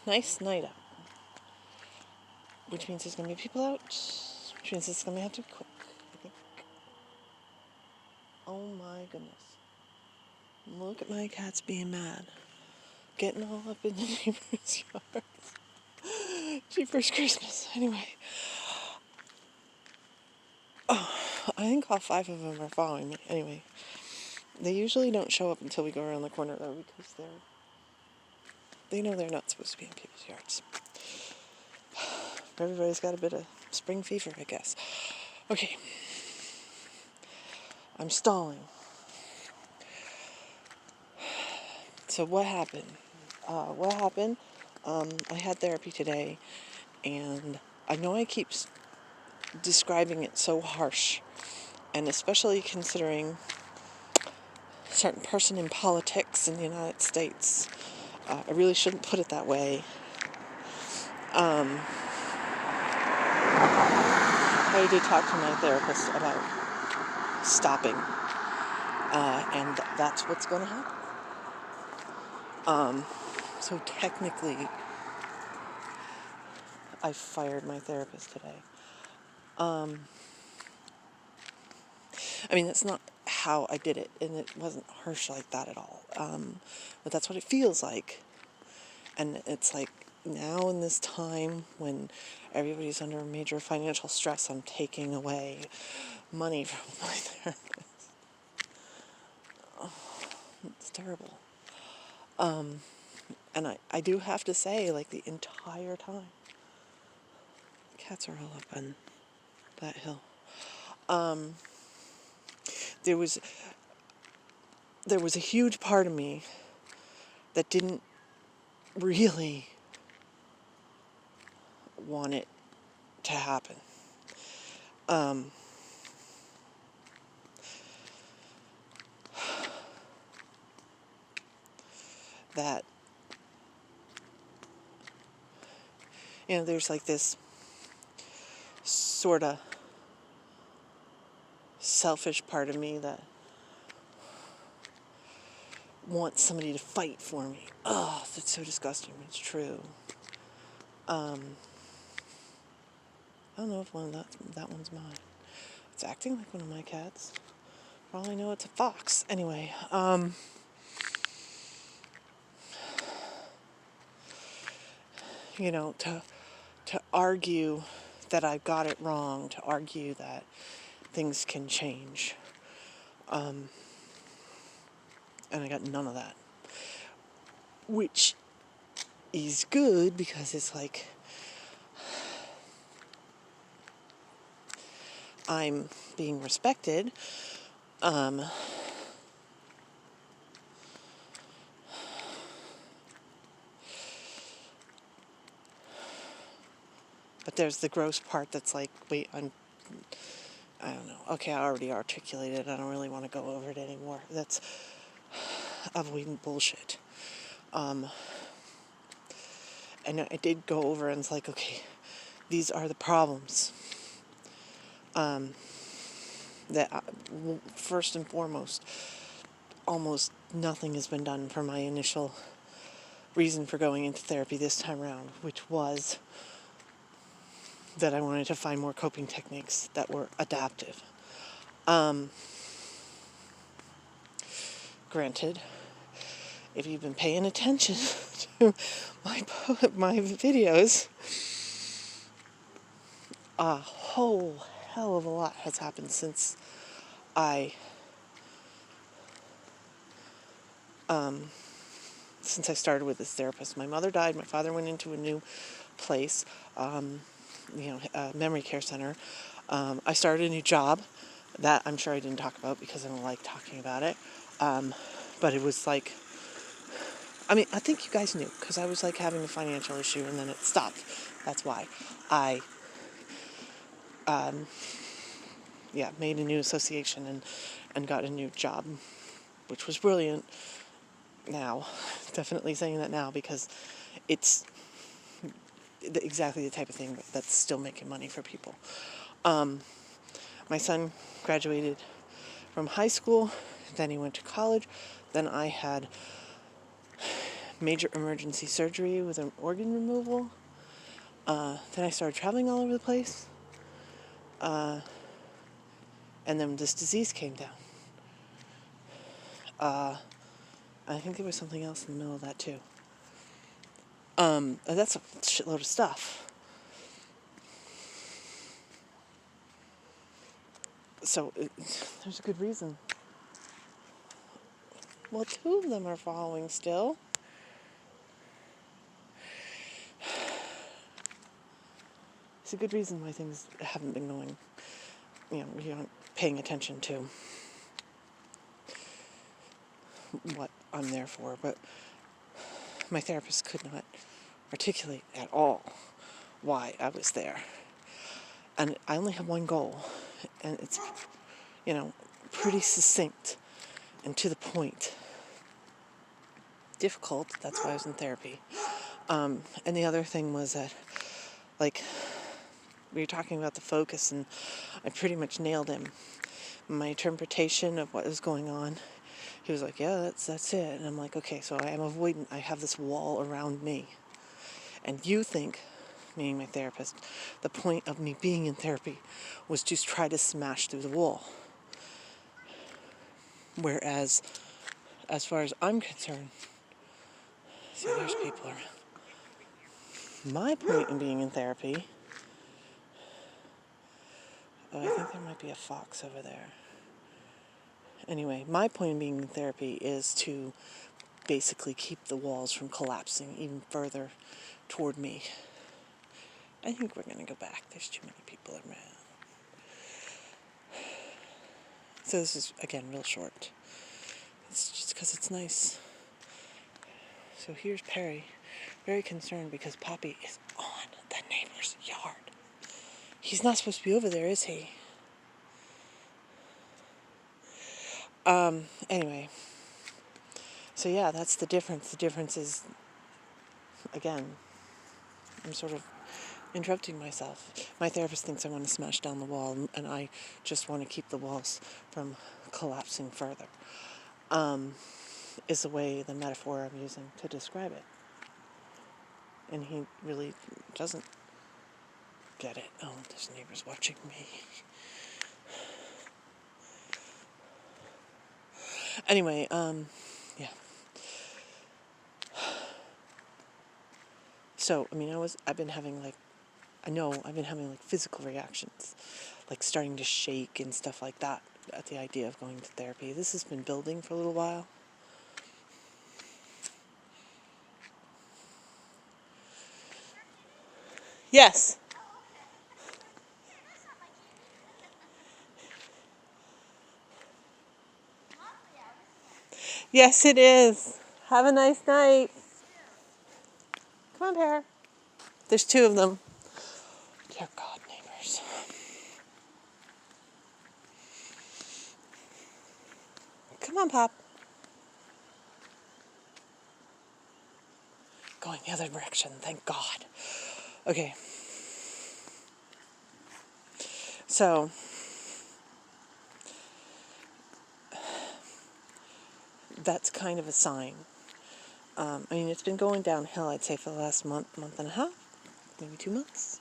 nice night out. Which means there's going to be people out. Which means it's going to have to be quick, I think. Oh my goodness. Look at my cats being mad. Getting all up in the neighbor's yards. Jeepers Christmas. Anyway. Oh, I think all 5 of them are following me. Anyway. They usually don't show up until we go around the corner though, because they know they're not supposed to be in people's yards. Everybody's got a bit of spring fever, I guess. Okay. I'm stalling. So what happened? I had therapy today, and I know I keep describing it so harsh, and especially considering a certain person in politics in the United States. I really shouldn't put it that way. I did talk to my therapist about stopping, and that's what's going to happen. So technically, I fired my therapist today. I mean, that's not how I did it, and it wasn't harsh like that at all. But that's what it feels like. And it's like now in this time when everybody's under major financial stress, I'm taking away money from my therapist. Oh, it's terrible. And I do have to say, like, the entire time, cats are all up on that hill. There was a huge part of me that didn't really want it to happen. That, there's like this sort of selfish part of me that wants somebody to fight for me. Oh, that's so disgusting. It's true. I don't know if that one's mine. It's acting like one of my cats. For all I know, it's a fox. Anyway, to argue that I got it wrong, to argue that things can change. And I got none of that. Which is good, because it's like I'm being respected. But there's the gross part that's like, wait, I don't know. Okay, I already articulated. I don't really want to go over it anymore. That's avoiding bullshit. And I did go over, and it's like, okay, these are the problems. That first and foremost, almost nothing has been done for my initial reason for going into therapy this time around, which was that I wanted to find more coping techniques that were adaptive. Granted, if you've been paying attention to my videos, a whole hell of a lot has happened since I started with this therapist. My mother died. My father went into a new place, a memory care center. I started a new job that I'm sure I didn't talk about because I don't like talking about it. But it was like, I think you guys knew, because I was like having a financial issue and then it stopped. That's why I made a new association and got a new job, which was brilliant. Now, definitely saying that now, because it's exactly the type of thing that's still making money for people. My son graduated from high school, then he went to college, then I had major emergency surgery with an organ removal. Then I started traveling all over the place. And then this disease came down. I think there was something else in the middle of that too. That's a shitload of stuff. So there's a good reason. Well, 2 of them are following still. It's a good reason why things haven't been going, you're not paying attention to what I'm there for. But my therapist could not articulate at all why I was there. And I only have one goal, and it's, pretty succinct and to the point. Difficult, that's why I was in therapy. And the other thing was that, we were talking about the focus, and I pretty much nailed him. My interpretation of what was going on, he was like, yeah, that's it. And I'm like, okay, so I am avoidant. I have this wall around me. And you think, meaning my therapist, the point of me being in therapy was to try to smash through the wall. Whereas, as far as I'm concerned, see, there's people around. My point in being in therapy, I think there might be a fox over there. Anyway, my point in being in therapy is to basically keep the walls from collapsing even further toward me. I think we're going to go back. There's too many people around. So this is, again, real short. It's just because it's nice. So here's Perry, very concerned because Poppy is on the neighbor's yard. He's not supposed to be over there, is he? Anyway. So yeah, that's the difference. The difference is, again, I'm sort of interrupting myself. My therapist thinks I want to smash down the wall, and I just want to keep the walls from collapsing further. Is the metaphor I'm using to describe it. And he really doesn't get it. Oh, this neighbor's watching me. Anyway, yeah. So, I've been having physical reactions, like starting to shake and stuff like that at the idea of going to therapy. This has been building for a little while. Yes. Yes, it is. Have a nice night. Come on, Pear. There's 2 of them. Dear God, neighbors. Come on, Pop. Going the other direction, thank God. Okay. So, that's kind of a sign. It's been going downhill, I'd say, for the last month and a half, maybe 2 months.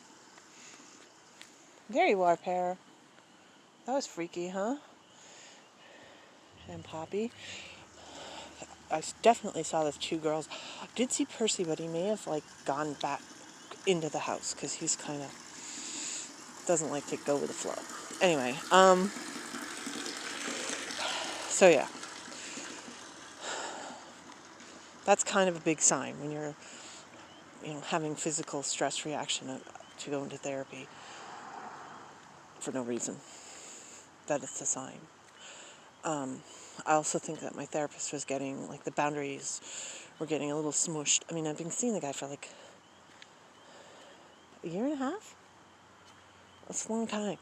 There you are, Pear. That was freaky, huh? And Poppy. I definitely saw those 2 girls. I did see Percy, but he may have, gone back into the house, because he's kind of doesn't like to go with the flow. Anyway, so yeah. That's kind of a big sign when you're, having physical stress reaction to go into therapy for no reason. That it's a sign. I also think that my therapist was getting, the boundaries were getting a little smushed. I've been seeing the guy for, a year and a half? That's a long time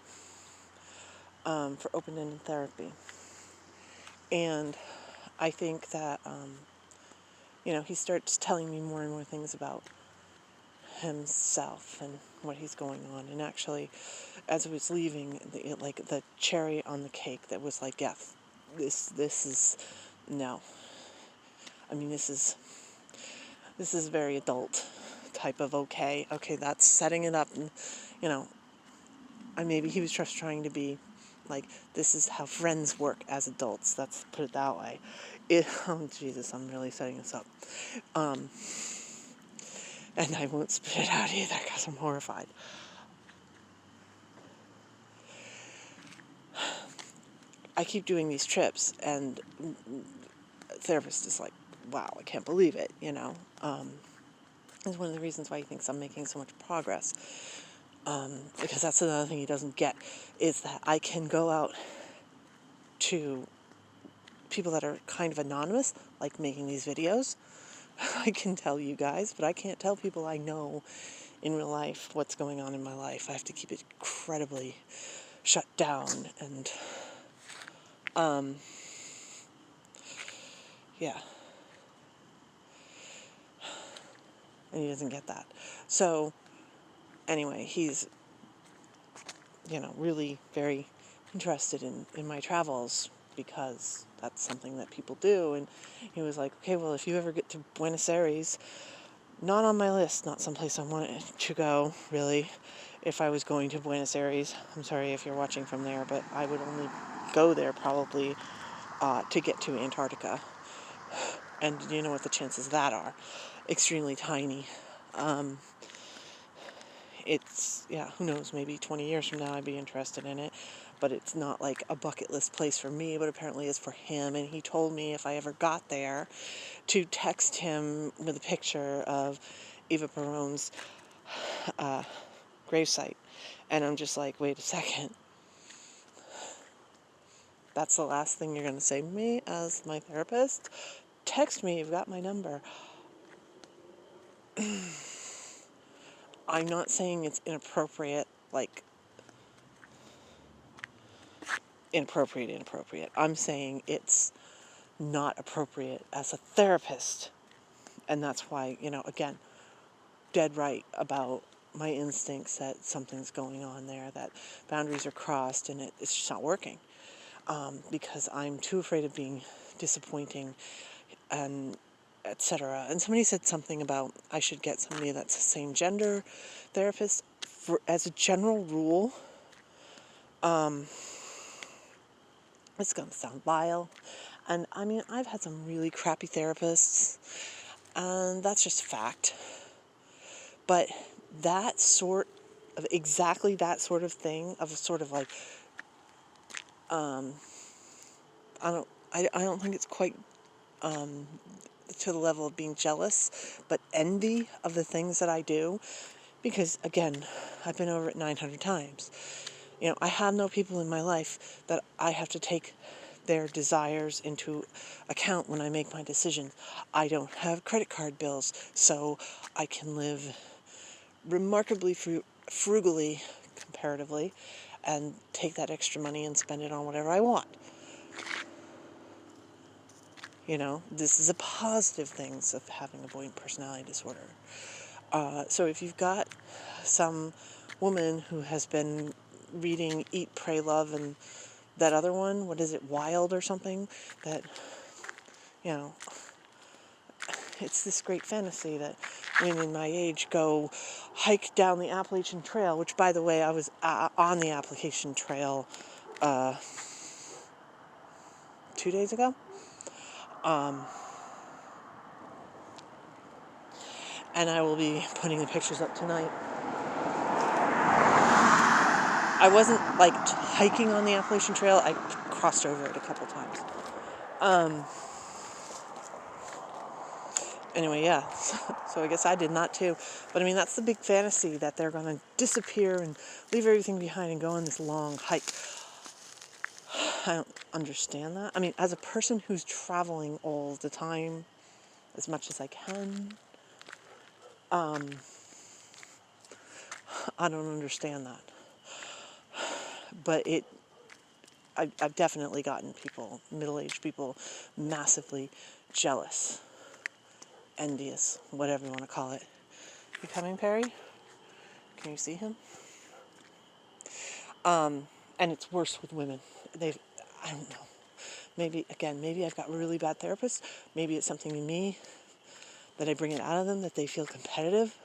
for open-ended therapy. And I think that, he starts telling me more and more things about himself and what he's going on. And actually, as I was leaving, the cherry on the cake that was yeah, this is, no. This is, this is very adult type of okay, that's setting it up, and you know, and maybe he was just trying to be like, this is how friends work as adults. Let's put it that way. Oh Jesus, I'm really setting this up. And I won't spit it out either because I'm horrified. I keep doing these trips, and the therapist is like, wow, I can't believe it, you know. It's one of the reasons why he thinks I'm making so much progress. Because that's another thing he doesn't get, is that I can go out to people that are kind of anonymous, like making these videos. I can tell you guys, but I can't tell people I know in real life what's going on in my life. I have to keep it incredibly shut down, and yeah. And he doesn't get that. So anyway, he's, you know, really very interested in my travels, because that's something that people do. And he was like, okay, well, if you ever get to Buenos Aires, not on my list, not someplace I wanted to go, really. If I was going to Buenos Aires, I'm sorry if you're watching from there, but I would only go there probably to get to Antarctica. And you know what the chances of that are? Extremely tiny. It's, yeah, who knows, maybe 20 years from now I'd be interested in it, but it's not like a bucket list place for me, but apparently is for him. And he told me if I ever got there to text him with a picture of Eva Perón's gravesite. And I'm just like, wait a second. That's the last thing you're going to say to me as my therapist? Text me, you've got my number. I'm not saying it's inappropriate, like, inappropriate. I'm saying it's not appropriate as a therapist. And that's why, you know, again, dead right about my instincts that something's going on there, that boundaries are crossed, and it's just not working. Because I'm too afraid of being disappointing, and etc. And somebody said something about I should get somebody that's the same gender therapist. As a general rule, it's going to sound vile, and I mean, I've had some really crappy therapists, and that's just a fact. But that sort of, exactly that sort of thing, of a sort of like, I don't think it's quite to the level of being jealous, but envy of the things that I do. Because again, I've been over it 900 times. You know, I have no people in my life that I have to take their desires into account when I make my decisions. I don't have credit card bills, so I can live remarkably frugally, comparatively, and take that extra money and spend it on whatever I want. You know, this is a positive things of having avoidant personality disorder. So if you've got some woman who has been reading Eat, Pray, Love, and that other one, what is it, Wild or something, that, you know, it's this great fantasy that women my age go hike down the Appalachian Trail, which, by the way, I was on the Appalachian Trail 2 days ago. And I will be putting the pictures up tonight. I wasn't like hiking on the Appalachian Trail. I crossed over it a couple times. Anyway, yeah. So I guess I did not too. But I mean, that's the big fantasy, that they're going to disappear and leave everything behind and go on this long hike. I don't understand that. I mean, as a person who's traveling all the time, as much as I can, I don't understand that. But I've definitely gotten people, middle-aged people, massively jealous, envious, whatever you want to call it. You coming, Perry? Can you see him? And it's worse with women. I don't know. Maybe I've got really bad therapists. Maybe it's something in me that I bring it out of them, that they feel competitive.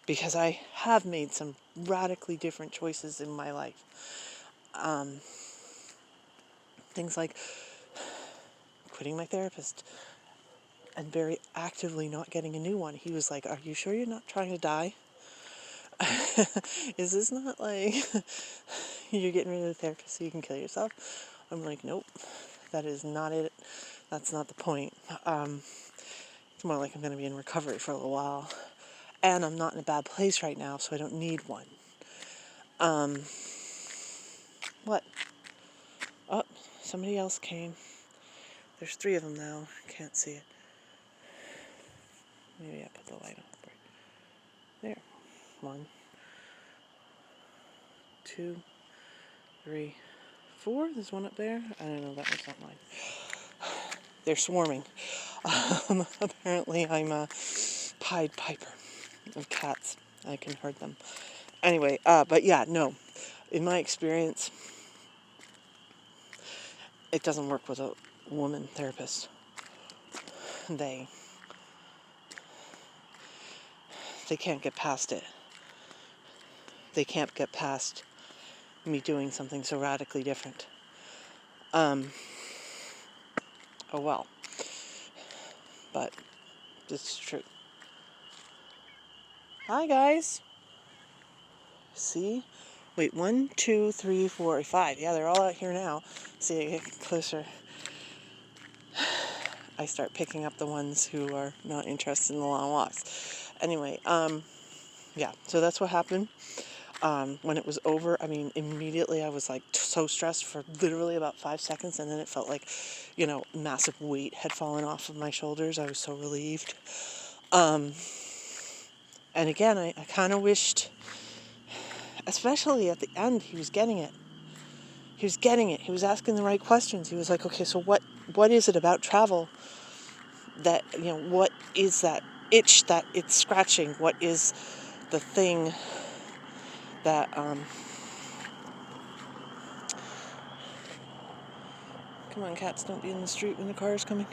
Because I have made some radically different choices in my life. Things like quitting my therapist and very actively not getting a new one. He was like, "Are you sure you're not trying to die? Is this not like you're getting rid of the therapist so you can kill yourself?" I'm like, "Nope, that is not it. That's not the point. It's more like I'm going to be in recovery for a little while. And I'm not in a bad place right now, so I don't need one." What? Oh, somebody else came. There's 3 of them now. Can't see it. Maybe I put the light on. There. 1, 2, 3, 4. There's one up there. I don't know. That one's not mine. They're swarming. Apparently, I'm a Pied Piper of cats. I can herd them. Anyway, but yeah, no. In my experience, it doesn't work with a woman therapist. They can't get past it. They can't get past me doing something so radically different. Oh well. But this is true. Hi guys. See? Wait, 1, 2, 3, 4, 5. Yeah, they're all out here now. See, I get closer. I start picking up the ones who are not interested in the long walks. Anyway, yeah, so that's what happened. When it was over, I mean, immediately I was like so stressed for literally about 5 seconds, and then it felt like, massive weight had fallen off of my shoulders. I was so relieved. And again, I kind of wished, especially at the end, he was getting it. He was getting it. He was asking the right questions. He was like, okay, so what is it about travel that, what is that itch that it's scratching? What is the thing that, come on, cats, don't be in the street when the car is coming.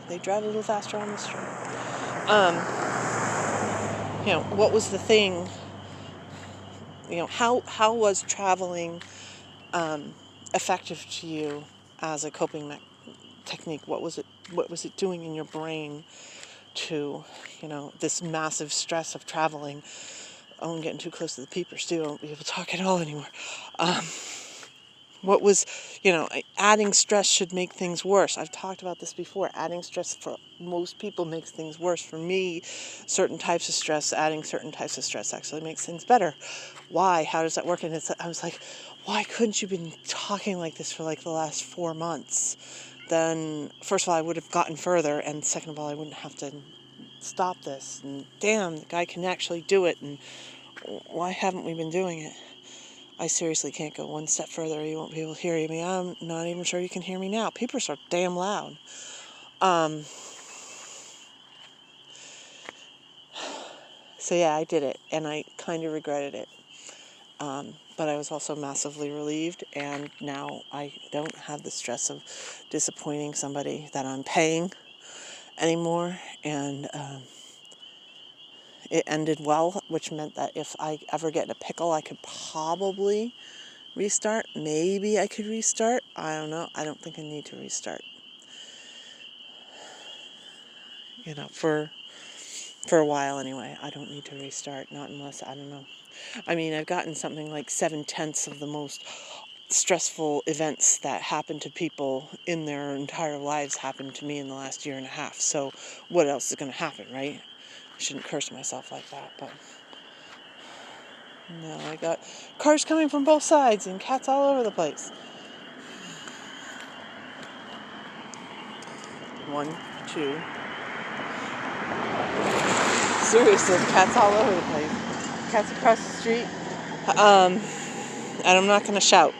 They drive a little faster on the street. What was the thing, how was traveling effective to you as a coping technique? What was it doing in your brain to, this massive stress of traveling? Oh, I'm getting too close to the peepers too. I won't be able to talk at all anymore. What was, adding stress should make things worse. I've talked about this before. Adding stress for most people makes things worse. For me, adding certain types of stress actually makes things better. Why? How does that work? And I was like, why couldn't you been talking like this for like the last 4 months? Then, first of all, I would have gotten further, and second of all, I wouldn't have to stop this. And damn, the guy can actually do it. And why haven't we been doing it? I seriously can't go one step further. You won't be able to hear me. I'm not even sure you can hear me now. People are so damn loud. So yeah, I did it, and I kind of regretted it. But I was also massively relieved, and now I don't have the stress of disappointing somebody that I'm paying anymore. And it ended well, which meant that if I ever get in a pickle, I could probably restart. Maybe I could restart. I don't know. I don't think I need to restart. For a while anyway. I don't need to restart. Not unless, I don't know. I mean, I've gotten something like 7/10 of the most stressful events that happen to people in their entire lives happened to me in the last year and a half. So what else is going to happen, right? I shouldn't curse myself like that, but no, I got cars coming from both sides and cats all over the place. 1, 2. Seriously, cats all over the place. Cats across the street. And I'm not going to shout.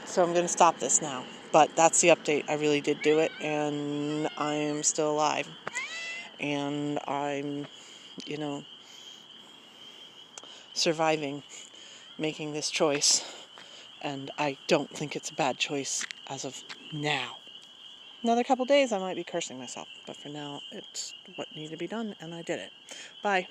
So I'm going to stop this now. But that's the update. I really did do it, and I am still alive. And I'm, surviving, making this choice. And I don't think it's a bad choice as of now. another couple days I might be cursing myself, but for now it's what needed to be done and I did it. Bye.